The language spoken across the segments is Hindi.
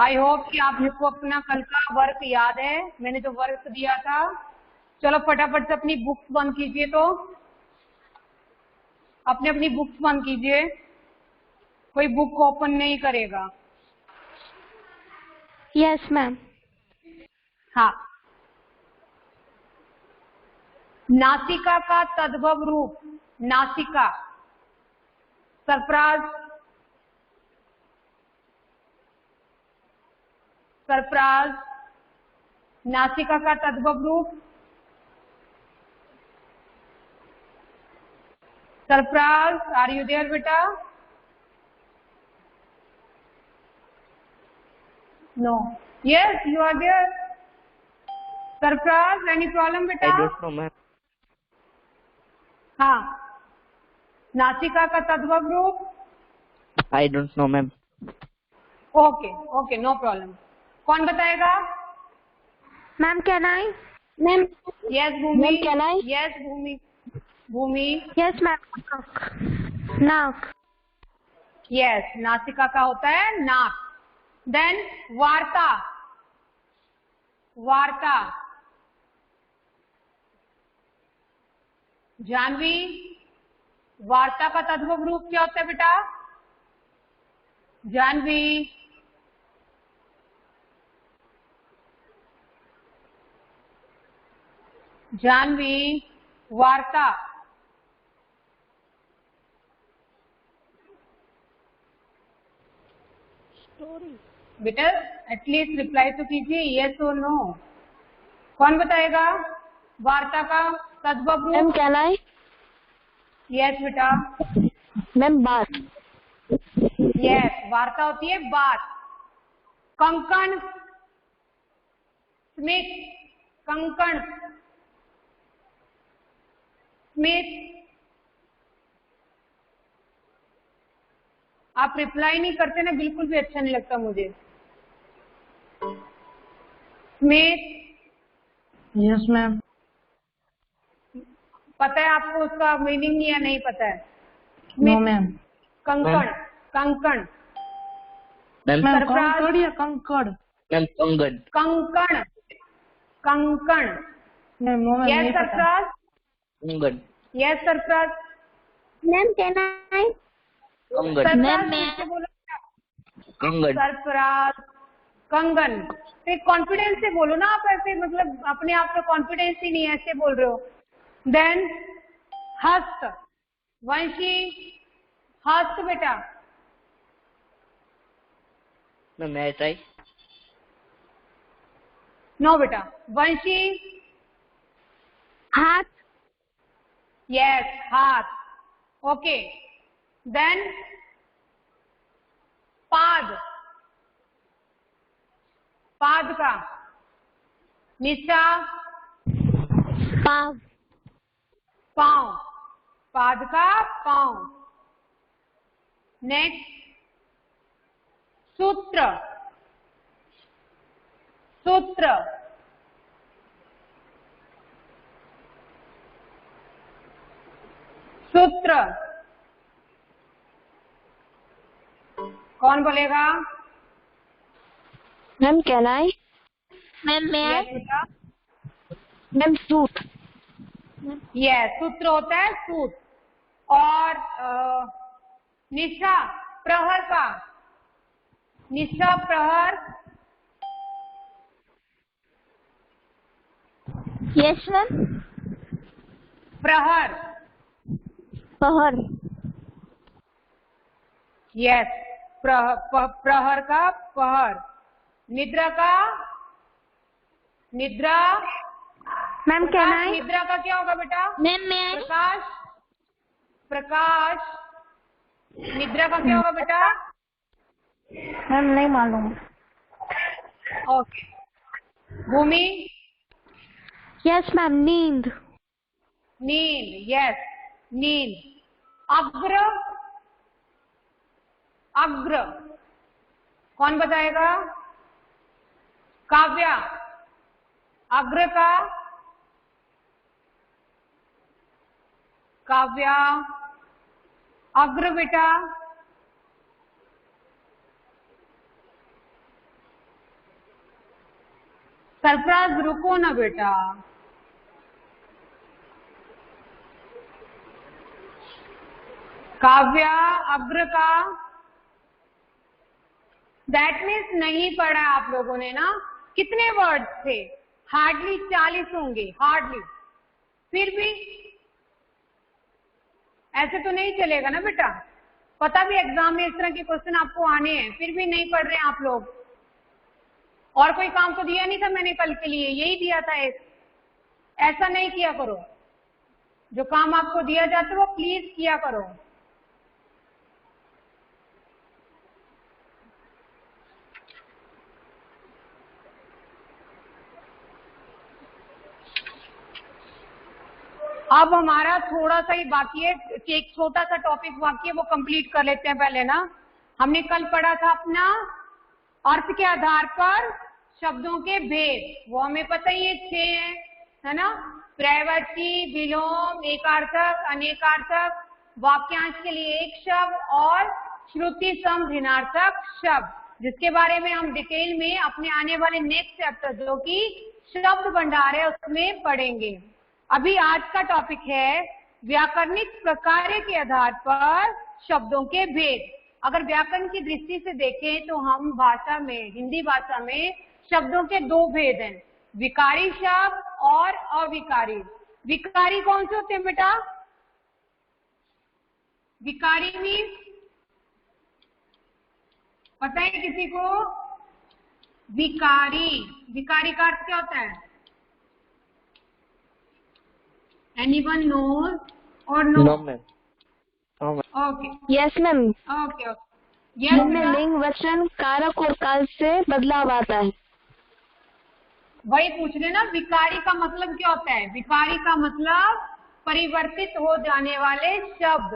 आई होप कि आप सबको अपना कल का वर्क याद है, मैंने जो वर्क दिया था। चलो फटाफट से अपनी बुक्स बंद कीजिए, तो अपने अपनी बुक्स बंद कीजिए, कोई बुक ओपन नहीं करेगा। Yes ma'am. हाँ, नासिका का तद्भव रूप, नासिका, सरफराज, सरफराज, नासिका का तद्भव रूप, सरफराज, आर यू देयर बेटा? No, yes you are there. Sarfaraz, any problem बेटा? I don't know, ma'am. हाँ, नासिका का तद्भव रूप। I don't know, ma'am. Okay okay, no problem. कौन बताएगा? Ma'am can I? Ma'am yes Bhumi, can I? Yes Bhumi, Bhumi, yes ma'am. नाक। यस, नासिका का होता है नाक। देन वार्ता, वार्ता, जानवी, वार्ता का तद्भव रूप क्या होता है बेटा? जानवी, जानवी, वार्ता। बेटा एटलीस्ट रिप्लाई तो कीजिए, यस और नो। कौन बताएगा वार्ता का तद्भव रूप? Ma'am can I? यस बेटा। मैम बात। यस, वार्ता होती है बात। कंकण, स्मिथ, कंकण, स्मिथ। आप रिप्लाई नहीं करते ना, बिल्कुल भी अच्छा नहीं लगता मुझे। Smith, yes ma'am. पता है आपको उसका मीनिंग या नहीं पता है? No ma'am. कंकण, कंकण, Ma'am, कंकड़ या कंकड़? ma'am, Kangan. कंकण, कंकण। मैम नो मैम, यस नहीं पता। Sarfaraz, Kangan. Yes Sarfaraz, ma'am can I? Kangan. Sarfaraz फिर से बोलो। Kangan. सरफराज, कंगन। फिर कॉन्फिडेंस से बोलो ना, आप ऐसे मतलब अपने आप पे कॉन्फिडेंस ही नहीं है, ऐसे बोल रहे हो। देन हस्त, वंशी, हस्त बेटा। Ma'am, may I try? No बेटा, वंशी, हाथ। यस, हाथ। ओके, देन पाद, पाद का निशा, पाव। पांव, पाद का पांव। नेक्स्ट सूत्र, सूत्र, सूत्र। कौन बोलेगा? Ma'am can I? Ma'am yes बेटा। मैम सूट। यस, सूत्र होता है सूत। और निशा, प्रहर का, निशा प्रहर। Yes ma'am. प्रहर, पहर। यस, प्रहर का पहर। निद्रा का, निद्रा। मैम कैन प्रकाश, आई? निद्रा का क्या होगा बेटा? मैम मैं आई? प्रकाश, प्रकाश। निद्रा का क्या होगा बेटा? मैम नहीं मालूम। ओके, भूमि, यस मैम नींद। नींद, यस, नींद। अग्र, अग्र। कौन बताएगा? काव्या, अग्र का, काव्या, अग्र बेटा। सरफराज रुको ना बेटा। काव्या, अग्र का दैट मीन्स नहीं पढ़ा आप लोगों ने ना। कितने वर्ड्स थे? हार्डली 40 होंगे, हार्डली। फिर भी ऐसे तो नहीं चलेगा ना बेटा। पता भी एग्जाम में इस तरह के क्वेश्चन आपको आने हैं, फिर भी नहीं पढ़ रहे हैं आप लोग। और कोई काम तो दिया नहीं था मैंने कल के लिए, यही दिया था एक। ऐसा नहीं किया करो, जो काम आपको दिया जाता है वो प्लीज किया करो। अब हमारा थोड़ा सा ही बाकी है, एक छोटा सा टॉपिक बाकी है, वो कंप्लीट कर लेते हैं पहले ना। हमने कल पढ़ा था अपना अर्थ के आधार पर शब्दों के भेद, वो हमें पता ही है 6 है ना। प्रवचि, विलोम, एकार्थक, अनेकार्थक, वाक्यांश के लिए एक शब्द और श्रुति सम भिन्नार्थक शब्द, जिसके बारे में हम डिटेल में अपने आने वाले नेक्स्ट चैप्टर जो कि शब्द भंडार है उसमें पढ़ेंगे। अभी आज का टॉपिक है व्याकरणिक प्रकार्य के आधार पर शब्दों के भेद। अगर व्याकरण की दृष्टि से देखें तो हम भाषा में, हिंदी भाषा में शब्दों के 2 भेद हैं, विकारी शब्द और अविकारी। विकारी कौन से होते हैं बेटा? विकारी मीन्स पता है किसी को? विकारी, विकारी का अर्थ क्या होता है? Anyone knows or no? No ma'am. Oh ma'am. Okay. Yes ma'am. Okay. Yes जिनमें बेटा। लिंग, वचन, कारक और काल से बदलाव आता है। वही पूछ रहे ना, विकारी का मतलब क्या होता है? विकारी का मतलब परिवर्तित हो जाने वाले शब्द,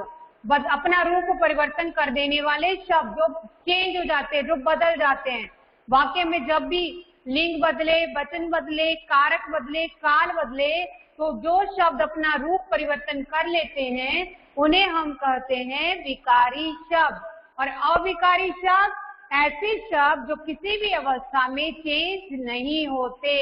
अपना रूप परिवर्तन कर देने वाले शब्द, जो चेंज हो जाते हैं, जो बदल जाते हैं। वाक्य में जब भी लिंग बदले, वचन बदले, कारक बदले, काल बदले, तो जो शब्द अपना रूप परिवर्तन कर लेते हैं उन्हें हम कहते हैं विकारी शब्द। और अविकारी शब्द ऐसे शब्द जो किसी भी अवस्था में चेंज नहीं होते,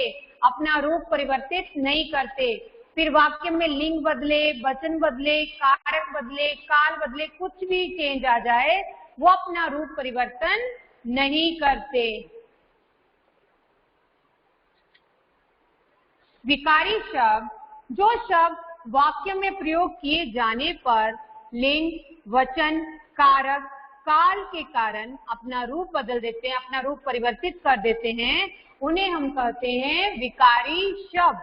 अपना रूप परिवर्तित नहीं करते। फिर वाक्य में लिंग बदले, वचन बदले, कारक बदले, काल बदले, कुछ भी चेंज आ जाए, वो अपना रूप परिवर्तन नहीं करते। विकारी शब्द जो शब्द वाक्य में प्रयोग किए जाने पर लिंग, वचन, कारक, काल के कारण अपना रूप बदल देते हैं, अपना रूप परिवर्तित कर देते हैं, उन्हें हम कहते हैं विकारी शब्द।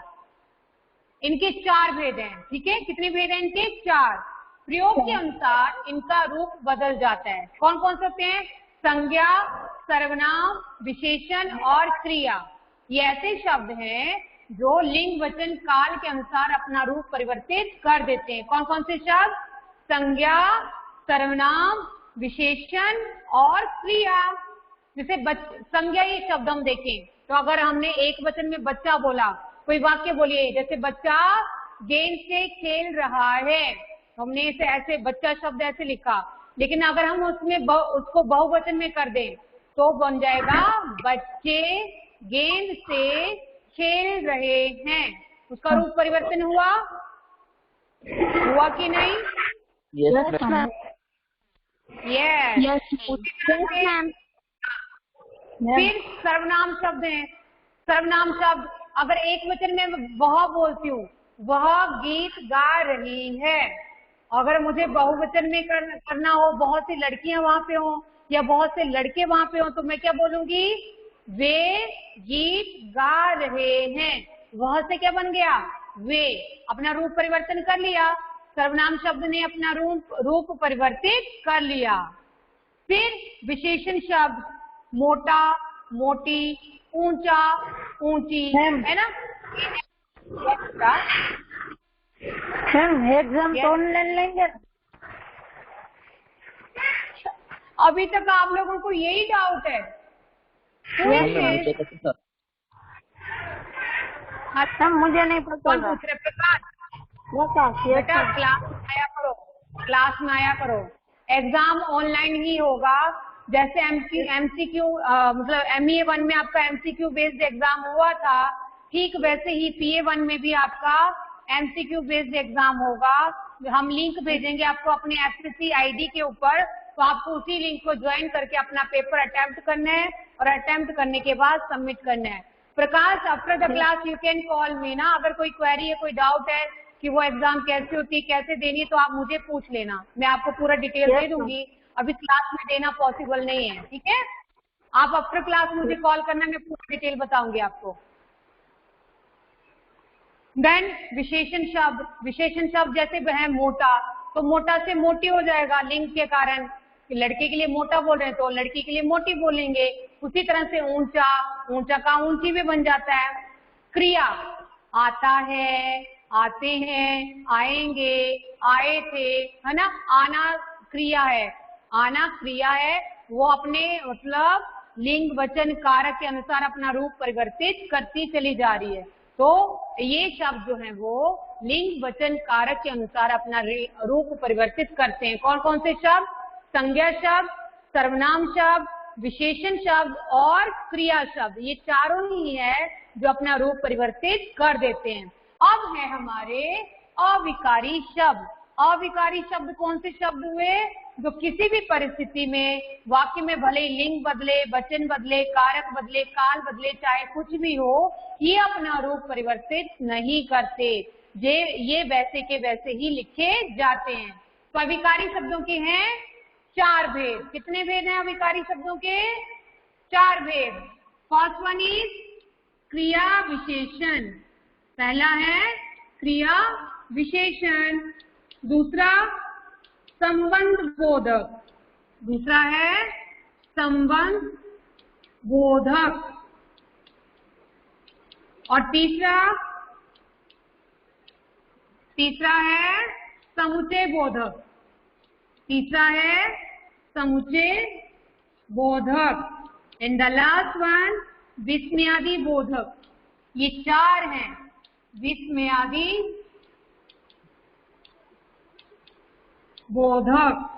इनके 4 भेद हैं, ठीक है? कितने भेद हैं इनके? 4। प्रयोग के अनुसार इनका रूप बदल जाता है। कौन कौन से होते हैं? संज्ञा, सर्वनाम, विशेषण और क्रिया। ये ऐसे शब्द हैं जो लिंग, वचन, काल के अनुसार अपना रूप परिवर्तित कर देते हैं। कौन कौन से शब्द? संज्ञा, सर्वनाम, विशेषण और क्रिया। जैसे संज्ञा ये शब्द हम देखें तो अगर हमने एक वचन में बच्चा बोला, कोई वाक्य बोलिए जैसे बच्चा गेंद से खेल रहा है, हमने इसे ऐसे बच्चा शब्द ऐसे लिखा, लेकिन अगर हम उसमें उसको बहुवचन में कर दें तो बन जाएगा बच्चे गेंद से खेल रहे हैं। उसका रूप परिवर्तन हुआ कि नहीं? Yes ma'am. Yes. Yes ma'am. फिर सर्वनाम शब्द है। सर्वनाम शब्द अगर एक वचन में वह बोलती हूँ, वह गीत गा रही है, अगर मुझे बहुवचन में करना हो, बहुत सी लड़कियां वहां पे हो या बहुत से लड़के वहां पे हो, तो मैं क्या बोलूंगी? वे गीत गा रहे हैं। वह से क्या बन गया? वे। अपना रूप परिवर्तन कर लिया, सर्वनाम शब्द ने अपना रूप परिवर्तित कर लिया। फिर विशेषण शब्द मोटा, मोटी, ऊंचा, ऊंची, है ना? मैम एग्जाम तो ऑनलाइन लेंगे? अभी तक आप लोगों को यही डाउट है? अच्छा मुझे नहीं पता। कौन पूछ रहे? प्रकाश बेटा क्लास में आया करो, क्लास में आया करो। एग्जाम ऑनलाइन ही होगा, जैसे एमसीक्यू मतलब MEA1 में आपका एमसीक्यू बेस्ड एग्जाम हुआ था, ठीक वैसे ही PA1 में भी आपका एमसीक्यू बेस्ड एग्जाम होगा। हम लिंक भेजेंगे आपको अपने SSC ID के ऊपर, तो आपको उसी लिंक को ज्वाइन करके अपना पेपर अटेम्प्ट करना है और अटेम्प्ट करने के बाद सबमिट करना है। Prakash, after the class you can call me ना, अगर कोई क्वेरी है, कोई डाउट है कि वो एग्जाम कैसे होती है, कैसे देनी है, तो आप मुझे पूछ लेना, मैं आपको पूरा डिटेल दे दूंगी। अभी क्लास में देना पॉसिबल नहीं है, ठीक है? आप आफ्टर क्लास मुझे कॉल करना, मैं पूरा डिटेल बताऊंगी आपको। देन विशेषण शब्द, विशेषण शब्द जैसे है मोटा, तो मोटा से मोटी हो जाएगा लिंग के कारण, लड़के के लिए मोटा बोल रहे हैं तो लड़की के लिए मोटी बोलेंगे। उसी तरह से ऊंचा, ऊंचा का ऊंची भी बन जाता है। क्रिया, आता है, आते हैं, आएंगे, आए थे, है ना? आना क्रिया है, आना क्रिया है, वो अपने मतलब लिंग वचन कारक के अनुसार अपना रूप परिवर्तित करती चली जा रही है। तो ये शब्द जो है वो लिंग वचन कारक के अनुसार अपना रूप परिवर्तित करते हैं। कौन कौन से शब्द? संज्ञा शब्द, सर्वनाम शब्द, विशेषण शब्द और क्रिया शब्द, ये चारों ही है जो अपना रूप परिवर्तित कर देते हैं। अब है हमारे अविकारी शब्द। अविकारी शब्द कौन से शब्द हुए? जो किसी भी परिस्थिति में वाक्य में भले ही लिंग बदले, वचन बदले, कारक बदले, काल बदले, चाहे कुछ भी हो, ये अपना रूप परिवर्तित नहीं करते, ये वैसे के वैसे ही लिखे जाते हैं। तो अविकारी शब्दों के हैं 4 भेद। कितने भेद हैं अविकारी शब्दों के? 4 भेद। फर्स्ट वन इज क्रिया विशेषण, पहला है क्रिया विशेषण। दूसरा संबंध बोधक, दूसरा है संबंध बोधक। और तीसरा है समुच्चय बोधक, तीसरा है समुच्चय बोधक। एंड द लास्ट वन विस्मयादि बोधक। ये 4 हैं विस्मयादि बोधक।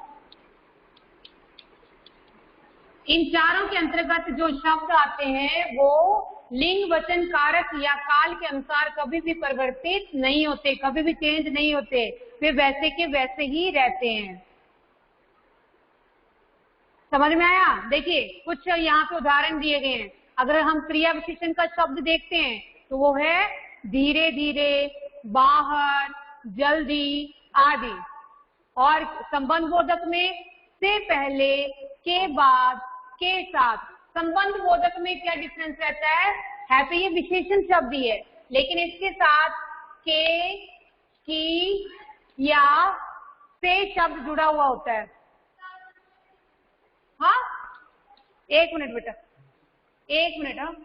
इन चारों के अंतर्गत जो शब्द आते हैं वो लिंग वचन कारक या काल के अनुसार कभी भी परिवर्तित नहीं होते, कभी भी चेंज नहीं होते, वे वैसे के वैसे ही रहते हैं। समझ में आया? देखिए कुछ यहाँ पे उदाहरण दिए गए हैं। अगर हम क्रिया विशेषण का शब्द देखते हैं तो वो है धीरे धीरे, बाहर, जल्दी आदि। और संबंध बोधक में से पहले, के बाद, के साथ। संबंध बोधक में क्या डिफरेंस रहता है तो ये विशेषण शब्द ही है, लेकिन इसके साथ के, की या से शब्द जुड़ा हुआ होता है। हाँ, 1 मिनट बेटा, 1 मिनट। हाँ,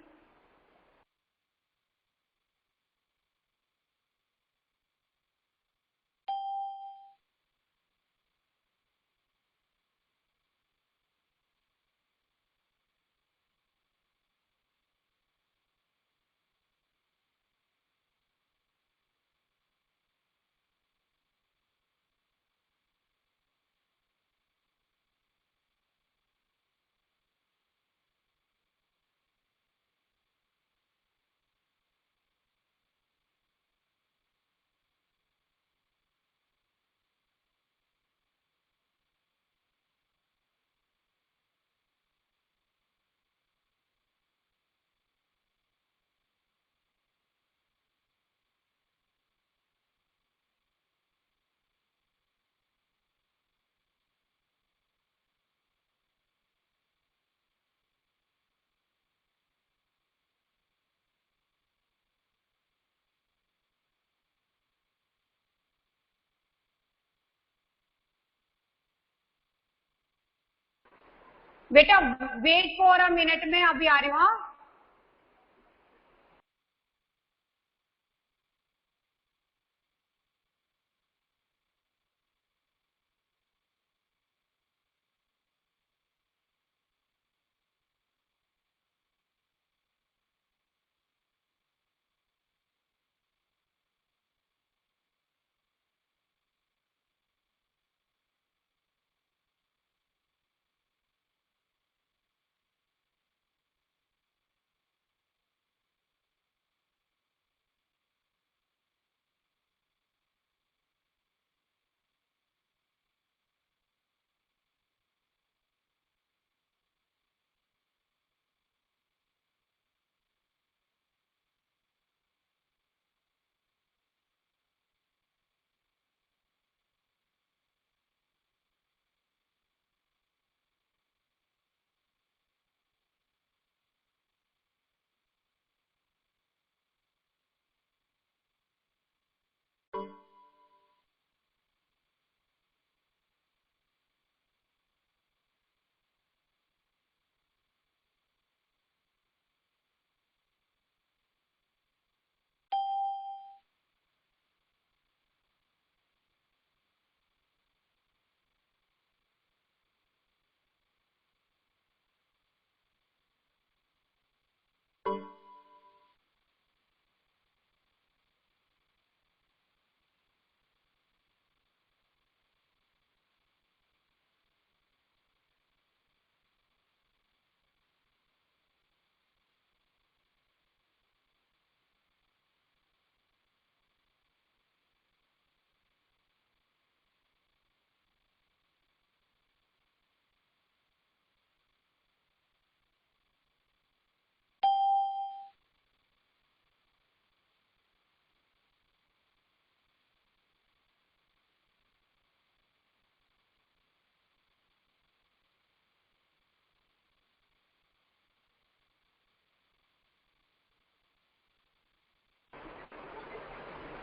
बेटा वेट फॉर अ मिनट में अभी आ रही हूँ। हाँ,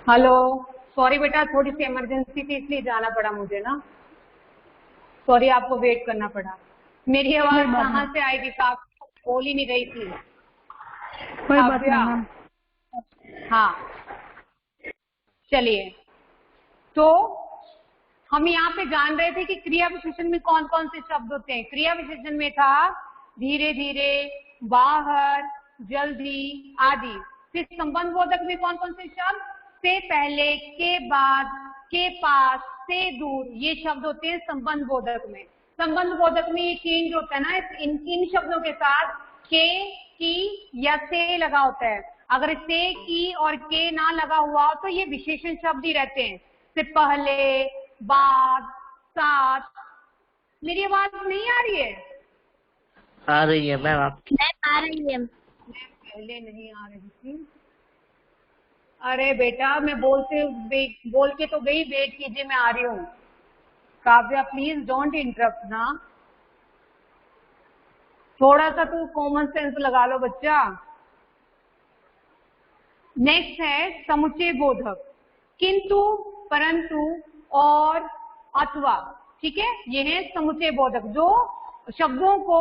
हेलो, सॉरी बेटा, थोड़ी सी इमरजेंसी थी इसलिए जाना पड़ा मुझे ना। सॉरी, आपको वेट करना पड़ा। मेरी आवाज कहाँ से आएगी? आप बोल ही नहीं रही थी। कोई बात नहीं मैम। हाँ, चलिए, तो हम यहाँ पे जान रहे थे कि क्रिया विशेषण में कौन कौन से शब्द होते हैं। क्रिया विशेषण में था धीरे धीरे, बाहर, जल्दी आदि। फिर संबंध बोधक में कौन कौन से शब्द? से पहले, के बाद, के पास, से दूर, ये शब्द होते हैं संबंध बोधक में। संबंध बोधक में ये चेंज होता है ना, इन शब्दों के साथ के, की या से लगा होता है। अगर से, की और के ना लगा हुआ हो तो ये विशेषण शब्द ही रहते हैं। से पहले, बाद, साथ। मेरी आवाज नहीं आ रही है? आ रही है मैम आपकी। आ रही है। मैं पहले नहीं आ रही थी। अरे बेटा, मैं बोल के तो गई, वेट कीजिए, मैं आ रही हूँ। काव्या प्लीज डोंट इंटरप्ट ना, थोड़ा सा तो कॉमन सेंस लगा लो बच्चा। नेक्स्ट है समुच्चय बोधक, किंतु, परंतु, और, अथवा। ठीक है, ये है समुच्चय बोधक, जो शब्दों को,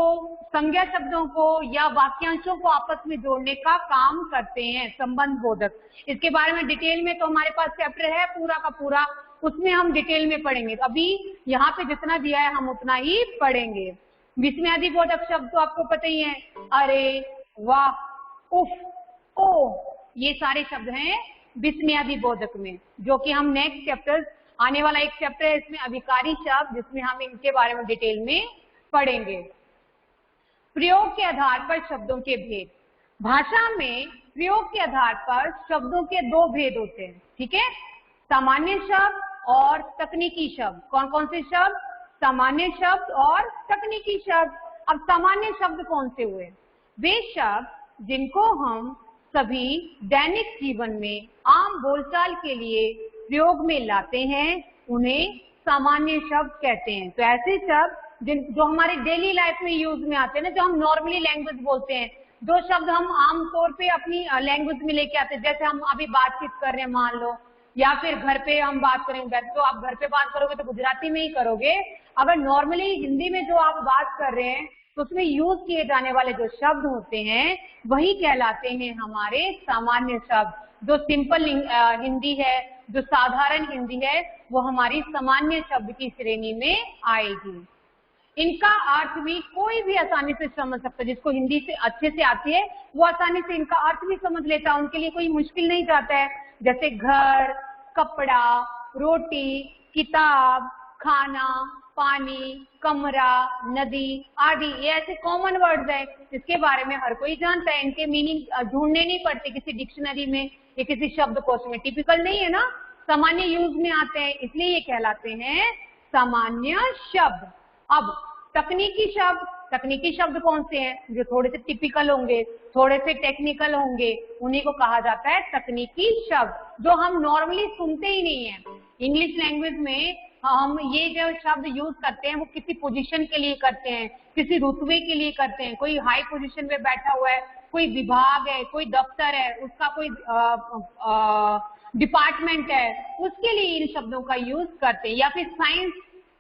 संज्ञा शब्दों को या वाक्यांशों को आपस में जोड़ने का काम करते हैं, संबंध बोधक। इसके बारे में डिटेल में तो हमारे पास चैप्टर है पूरा का पूरा, उसमें हम डिटेल में पढ़ेंगे। अभी यहाँ पे जितना दिया है हम उतना ही पढ़ेंगे। विस्मयादि बोधक शब्द तो आपको पता ही है, अरे, वाह, उफ, ओ, ये सारे शब्द हैं विस्मयादि बोधक में, जो कि हम नेक्स्ट चैप्टर, आने वाला एक चैप्टर है इसमें अभिकारी शब्द, जिसमें हम इनके बारे में डिटेल में पढ़ेंगे। प्रयोग के आधार पर शब्दों के भेद। भाषा में प्रयोग के आधार पर शब्दों के दो भेद होते हैं। ठीक है, सामान्य शब्द और तकनीकी शब्द। कौन कौन से शब्द? सामान्य शब्द और तकनीकी शब्द। अब सामान्य शब्द कौन से हुए? वे शब्द जिनको हम सभी दैनिक जीवन में आम बोलचाल के लिए प्रयोग में लाते हैं, उन्हें सामान्य शब्द कहते हैं। तो ऐसे शब्द जो हमारे डेली लाइफ में यूज में आते हैं ना, जो हम नॉर्मली लैंग्वेज बोलते हैं, जो शब्द हम आमतौर पे अपनी लैंग्वेज में लेके आते हैं, जैसे हम अभी बातचीत कर रहे हैं मान लो, या फिर घर पे हम बात करेंगे, तो आप घर पे बात करोगे तो गुजराती में ही करोगे। अगर नॉर्मली हिंदी में जो आप बात कर रहे हैं तो उसमें यूज किए जाने वाले जो शब्द होते हैं वही कहलाते हैं हमारे सामान्य शब्द। जो सिंपल हिंदी है, जो साधारण हिंदी है, वो हमारी सामान्य शब्द की श्रेणी में आएगी। इनका अर्थ भी कोई भी आसानी से समझ सकता है, जिसको हिंदी से अच्छे से आती है वो आसानी से इनका अर्थ भी समझ लेता है, उनके लिए कोई मुश्किल नहीं जाता है। जैसे घर, कपड़ा, रोटी, किताब, खाना, पानी, कमरा, नदी आदि, ये ऐसे कॉमन वर्ड्स हैं जिसके बारे में हर कोई जानता है। इनके मीनिंग ढूंढने नहीं पड़ते किसी डिक्शनरी में या किसी शब्दकोश में, टिपिकल नहीं है ना, सामान्य यूज में आते हैं, इसलिए ये कहलाते हैं सामान्य शब्द। अब तकनीकी शब्द, तकनीकी शब्द कौन से हैं? जो थोड़े से टिपिकल होंगे, थोड़े से टेक्निकल होंगे, उन्हीं को कहा जाता है तकनीकी शब्द, जो हम नॉर्मली सुनते ही नहीं है। इंग्लिश लैंग्वेज में हम ये जो शब्द यूज करते हैं वो किसी पोजीशन के लिए करते हैं, किसी रुतबे के लिए करते हैं। कोई हाई पोजीशन पे बैठा हुआ है, कोई विभाग है, कोई दफ्तर है, उसका कोई डिपार्टमेंट है, उसके लिए इन शब्दों का यूज करते हैं। या फिर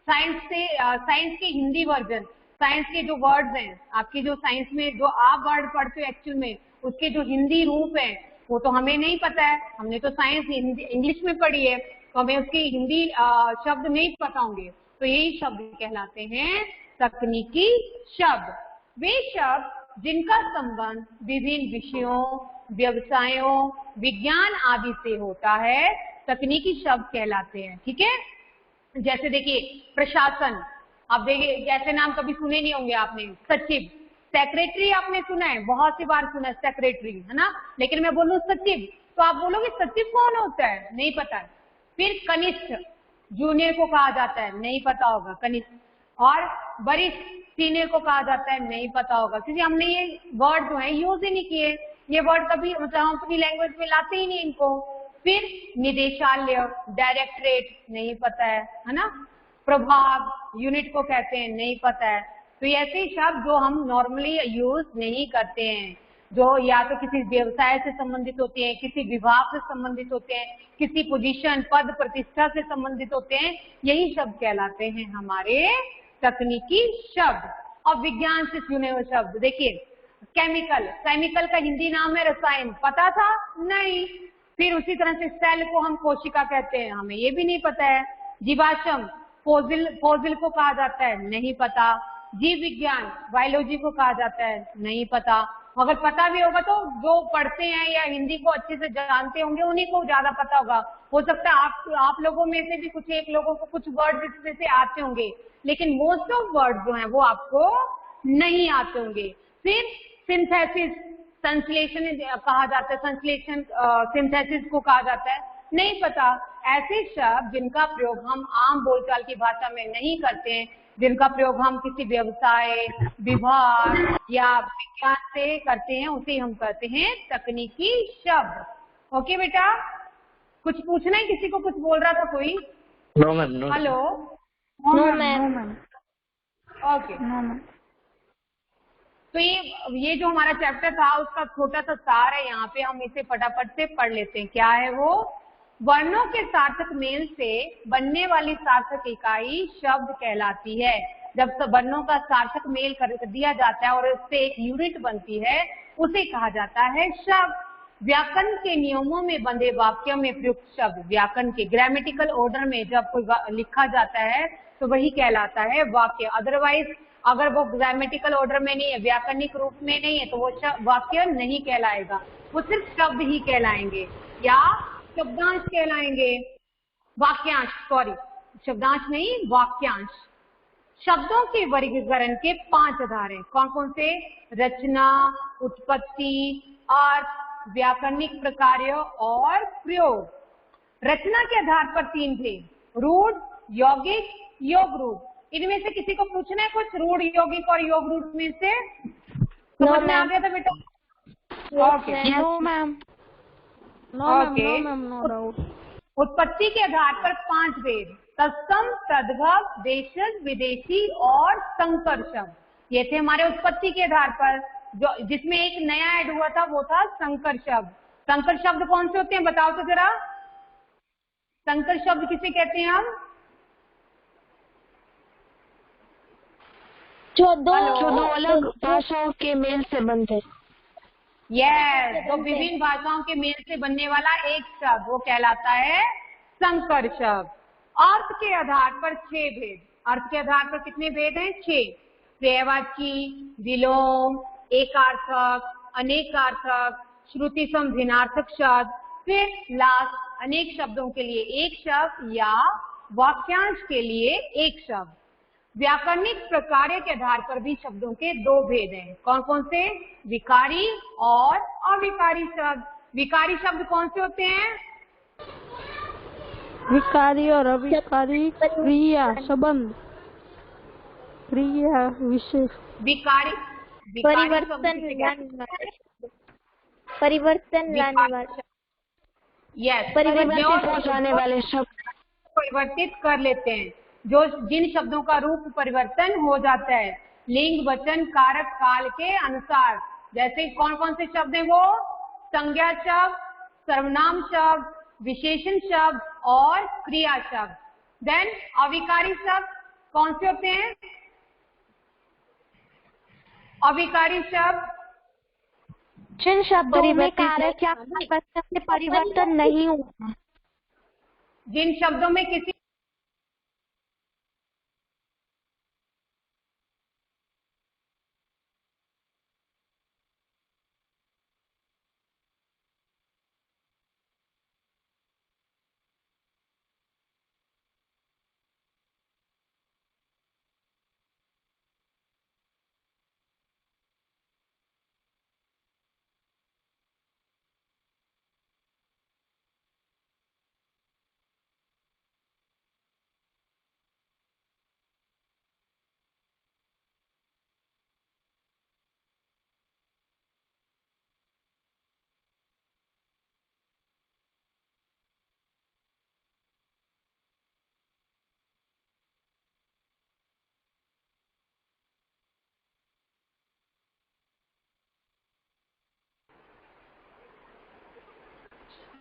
साइंस के हिंदी वर्जन, साइंस के जो वर्ड्स हैं, आपकी जो साइंस में जो आप वर्ड पढ़ते हो एक्चुअल में, उसके जो हिंदी रूप है वो तो हमें नहीं पता है, हमने तो साइंस इंग्लिश में पढ़ी है, तो हमें उसकी हिंदी शब्द नहीं पता होंगे, तो यही शब्द कहलाते हैं तकनीकी शब्द। वे शब्द जिनका संबंध विभिन्न विषयों, व्यवसायों, विज्ञान आदि से होता है, तकनीकी शब्द कहलाते हैं। ठीक है, जैसे देखिए प्रशासन, आप देखिए जैसे नाम कभी सुने नहीं होंगे आपने, सचिव, सेक्रेटरी आपने सुना है, बहुत सी बार सुना है सेक्रेटरी, है ना, लेकिन मैं बोलूं सचिव तो आप बोलोगे सचिव कौन होता है, नहीं पता है। फिर कनिष्ठ, जूनियर को कहा जाता है, नहीं पता होगा कनिष्ठ। और वरिष्ठ, सीनियर को कहा जाता है, नहीं पता होगा, क्योंकि हमने ये वर्ड जो है यूज ही नहीं किए, ये वर्ड कभी मतलब हम अपनी लैंग्वेज में लाते ही नहीं इनको। फिर निदेशालय, डायरेक्टरेट, नहीं पता है ना। प्रभाग, यूनिट को कहते हैं, नहीं पता है। तो ऐसे शब्द जो हम नॉर्मली यूज नहीं करते हैं। जो या तो किसी व्यवसाय से संबंधित होते हैं, किसी विभाग से संबंधित होते हैं, किसी पोजीशन पद प्रतिष्ठा से संबंधित होते हैं, यही शब्द कहलाते हैं हमारे तकनीकी शब्द। और विज्ञान से चुने हुए शब्द, देखिए केमिकल, केमिकल का हिंदी नाम है रसायन, पता था? नहीं। फिर उसी तरह से सेल को हम कोशिका कहते हैं, हमें ये भी नहीं पता है। जीवाश्म फोसिल को कहा जाता है, नहीं पता। जीव विज्ञान बायोलॉजी को कहा जाता है, नहीं पता। अगर पता भी होगा तो जो पढ़ते हैं या हिंदी को अच्छे से जानते होंगे उन्हीं को ज्यादा पता होगा। हो सकता है आप लोगों में से भी कुछ एक लोगों को कुछ वर्ड जैसे आते होंगे, लेकिन मोस्ट ऑफ वर्ड जो है वो आपको नहीं आते होंगे। फिर सिंथेसिस, संश्लेषण कहा जाता है, संश्लेषण सिंथेसिस को कहा जाता है, नहीं पता। ऐसे शब्द जिनका प्रयोग हम आम बोलचाल की भाषा में नहीं करते हैं, जिनका प्रयोग हम किसी व्यवसाय, विभाग या विज्ञान से करते हैं, उसे हम कहते हैं तकनीकी शब्द। ओके बेटा, कुछ पूछना है? किसी को कुछ बोल रहा था कोई? No ma'am, no. Hello. No ma'am. Okay, तो ये जो हमारा चैप्टर था उसका छोटा सा सार है, यहाँ पे हम इसे फटाफट से पढ़ लेते हैं। क्या है वो? वर्णों के सार्थक मेल से बनने वाली सार्थक इकाई शब्द कहलाती है। जब वर्णों का सार्थक मेल कर दिया जाता है और उससे एक यूनिट बनती है, उसे कहा जाता है शब्द। व्याकरण के नियमों में बंधे वाक्यों में प्रयुक्त शब्द, व्याकरण के ग्रामेटिकल ऑर्डर में जब कोई लिखा जाता है तो वही कहलाता है वाक्य। अदरवाइज अगर वो ग्रामेटिकल ऑर्डर में नहीं है, व्याकरणिक रूप में नहीं है, तो वो वाक्य नहीं कहलाएगा, वो सिर्फ शब्द ही कहलाएंगे या शब्दांश कहलाएंगे। वाक्यांश, सॉरी, शब्दांश नहीं, वाक्यांश। शब्दों के वर्गीकरण के 5 आधार हैं। कौन कौन से? रचना, उत्पत्ति, अर्थ, व्याकरणिक प्रकार्य और प्रयोग। रचना के आधार पर 3 थे, रूढ़, यौगिक, योग रूढ़। इनमें से किसी को पूछना है कुछ? रूढ़, यौगिक और योग रूढ़ में से समझ में आ गया था बेटा? Okay, no ma'am. Okay. No doubt. उत्पत्ति के आधार पर 5 भेद, तत्सम, तद्भव, देशज, विदेशी और संकर शब्द। ये थे हमारे उत्पत्ति के आधार पर। जो जिसमें एक नया ऐड हुआ था वो था संकर शब्द। संकर शब्द कौन से होते हैं बताओ तो जरा? संकर शब्द किसे कहते हैं हम? जो दो अलग भाषाओं के मेल से बनते। यस, तो विभिन्न भाषाओं के मेल से बनने वाला एक शब्द वो कहलाता है संकर शब्द। अर्थ के आधार पर 6 भेद। अर्थ के आधार पर कितने भेद हैं? 6। पर्यायवाची, विलोम, एकार्थक, अनेकार्थक, श्रुति सम भिन्नार्थक शब्द। फिर लास्ट, अनेक शब्दों के लिए एक शब्द या वाक्यांश के लिए एक शब्द। व्याकरणिक प्रकार्य के आधार पर भी शब्दों के 2 भेद हैं। कौन कौन से? विकारी और अविकारी शब्द। विकारी शब्द कौन से होते हैं? विकारी और अविकारी क्रिया, संबंध, क्रिया, विशेष, विकारी परिवर्तन लाने वाले, यस, परिवर्तित हो जाने वाले शब्द, परिवर्तित कर लेते हैं। जो जिन शब्दों का रूप परिवर्तन हो जाता है लिंग, वचन, कारक, काल के अनुसार। जैसे कौन कौन से शब्द हैं वो? संज्ञा शब्द, सर्वनाम शब्द, विशेषण शब्द और क्रिया शब्द। देन अविकारी शब्द कौन से होते हैं? अविकारी शब्द जिन शब्दों में कारक या परिवर्तन नहीं होता, जिन शब्दों में किसी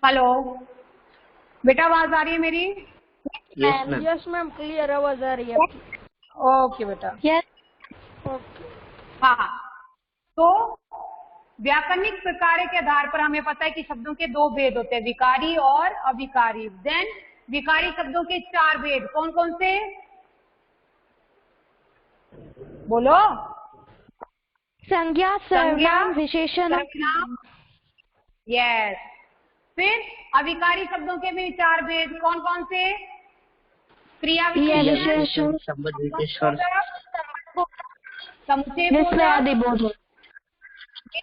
हेलो बेटा, आवाज आ रही है मेरी? Yes ma'am. Yes ma'am, clear आवाज आ रही है आपकी। ओके बेटा। Yes okay. हाँ, तो व्याकरणिक प्रकार के आधार पर हमें पता है कि शब्दों के दो भेद होते हैं, विकारी और अविकारी। देन विकारी शब्दों के चार भेद कौन कौन से? बोलो। संज्ञा, सर्वनाम, विशेषण। यस। फिर अविकारी शब्दों के भी चार भेद कौन कौन से? क्रिया विशेषण, संबंध विशेषण, समुच्चय बोधक,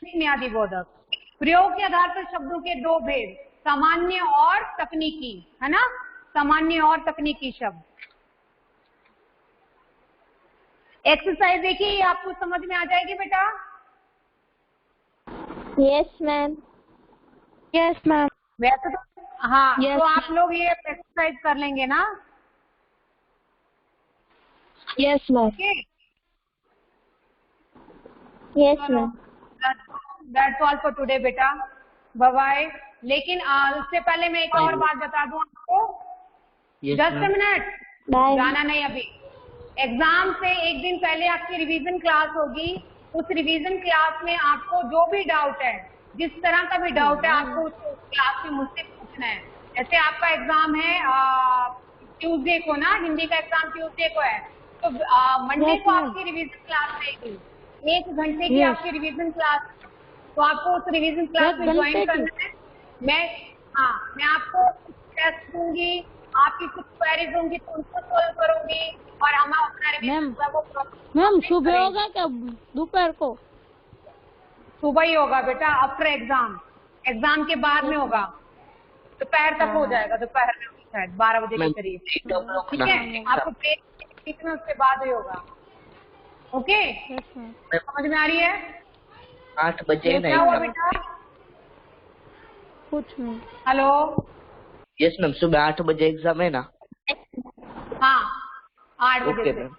निम्नादि बोधक। प्रयोग के आधार पर शब्दों के दो भेद, सामान्य और तकनीकी, है ना? सामान्य और तकनीकी शब्द। एक्सरसाइज देखिए, आपको समझ में आ जाएगी बेटा? Yes ma'am. Yes ma'am. वैसे तो हाँ, Yes, तो आप लोग ये एक्सरसाइज कर लेंगे ना? Yes ma'am. Okay, yes ma'am. That's all for today बेटा, बाय बाय। लेकिन उससे पहले मैं एक और बात बता दूं आपको। Yes just ma'am. Minute, bye. जाना नहीं अभी। एग्जाम से एक दिन पहले आपकी रिवीजन क्लास होगी। उस रिवीजन क्लास में आपको जो भी डाउट है, जिस तरह का भी डाउट है, आपको उस क्लास में मुझसे पूछना है। जैसे आपका एग्जाम है ट्यूसडे को ना, हिंदी का एग्जाम ट्यूसडे को है, तो मंडे को आपकी रिवीजन क्लास रहेगी। 1 घंटे की आपकी रिवीजन क्लास, तो आपको उस रिवीजन क्लास में ज्वाइन करना है। मैं आपको टेस्ट दूंगी, आपकी कुछ क्वेरीज होंगी तो उनको सोल्व करूंगी, और हम अपना रिवीजन मैम सुबह होगा क्या दोपहर को? सुबह ही होगा बेटा, आफ्टर एग्जाम। एग्जाम के बाद में होगा, दोपहर तक हो जाएगा, दोपहर में शायद 12 बजे के करीब। ठीक है, आपको ब्रेक में उसके बाद ही होगा। ओके, समझ में आ रही है? 8 बजे क्या हुआ नहीं। बेटा? कुछ नहीं। हेलो। यस मैम, सुबह 8 बजे एग्जाम है ना? हाँ, 8 बजे ओके से। मैम।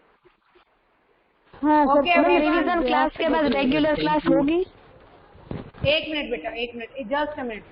हाँ सर, ओके, रिवीजन क्लास के बाद रेगुलर क्लास होगी। 1 मिनट बेटा, 1 मिनट, जस्ट अ मिनट।